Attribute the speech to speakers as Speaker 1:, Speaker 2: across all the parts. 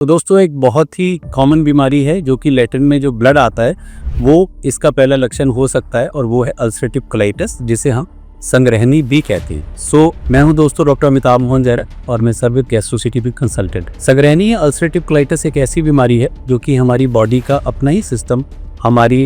Speaker 1: तो दोस्तों एक बहुत ही कॉमन बीमारी है जो कि लैटिन में जो ब्लड आता है वो इसका पहला लक्षण हो सकता है और वो है अल्सरेटिव कोलाइटिस, जिसे हम संग्रहणी भी कहते हैं। मैं हूं दोस्तों डॉक्टर अमिताभ मोहन जैरा और मैं सर्विस गैस्ट्रोसिटी कंसल्टेंट। संग्रहणीय अल्सरेटिव कोलाइटिस एक ऐसी बीमारी है जो कि हमारी बॉडी का अपना ही सिस्टम हमारी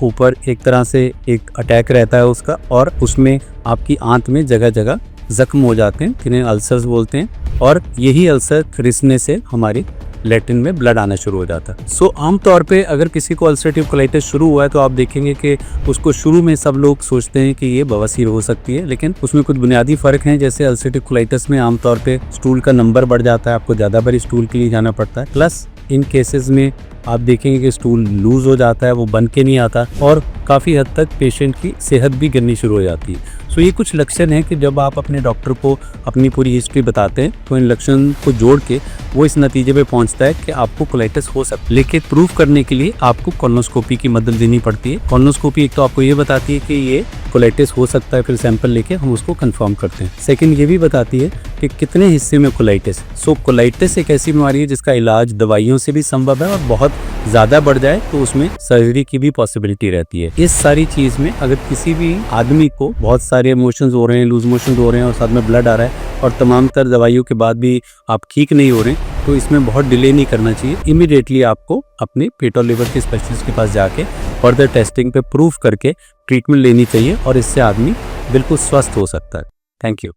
Speaker 1: ऊपर एक तरह से एक अटैक रहता है उसका, और उसमें आपकी आंत में जगह जगह जख्म हो जाते हैं, जिन्हें अल्सर्स बोलते हैं, और यही अल्सर रिसने से हमारी लैटिन में ब्लड आना शुरू हो जाता है। आमतौर पे अगर किसी को अल्सरेटिव कोलाइटिस शुरू हुआ है तो आप देखेंगे कि उसको शुरू में सब लोग सोचते हैं कि ये बवासीर हो सकती है, लेकिन उसमें कुछ बुनियादी फ़र्क हैं। जैसे अल्सरेटिव कोलाइटिस में आमतौर पे स्टूल का नंबर बढ़ जाता है, आपको ज़्यादा बारी स्टूल के लिए जाना पड़ता है, प्लस इन केसेस में आप देखेंगे कि स्टूल लूज हो जाता है, वो बन के नहीं आता, और काफ़ी हद तक पेशेंट की सेहत भी गिरनी शुरू हो जाती है। ये कुछ लक्षण हैं कि जब आप अपने डॉक्टर को अपनी पूरी हिस्ट्री बताते हैं तो इन लक्षण को जोड़ के वो इस नतीजे पे पहुंचता है कि आपको कोलाइटिस हो सकता है। लेकिन प्रूफ करने के लिए आपको कोलोनोस्कोपी की मदद लेनी पड़ती है। कोलोनोस्कोपी एक तो आपको ये बताती है कि ये कोलाइटिस हो सकता है, फिर सैंपल लेके हम उसको कंफर्म करते हैं। सेकंड, ये भी बताती है कि कितने हिस्से में कोलाइटिस। कोलाइटिस एक ऐसी बीमारी है जिसका इलाज दवाइयों से भी संभव है, और बहुत ज़्यादा बढ़ जाए तो उसमें सर्जरी की भी पॉसिबिलिटी रहती है। इस सारी चीज़ में अगर किसी भी आदमी को बहुत सारे मोशंस हो रहे हैं, लूज मोशंस हो रहे हैं और साथ में ब्लड आ रहा है और तमाम तर दवाइयों के बाद भी आप ठीक नहीं हो रहे हैं, तो इसमें बहुत डिले नहीं करना चाहिए। इमीडिएटली आपको अपने पेट और लिवर के स्पेशलिस्ट के पास जाके फर्दर टेस्टिंग पे प्रूफ करके ट्रीटमेंट लेनी चाहिए, और इससे आदमी बिल्कुल स्वस्थ हो सकता है। Thank you.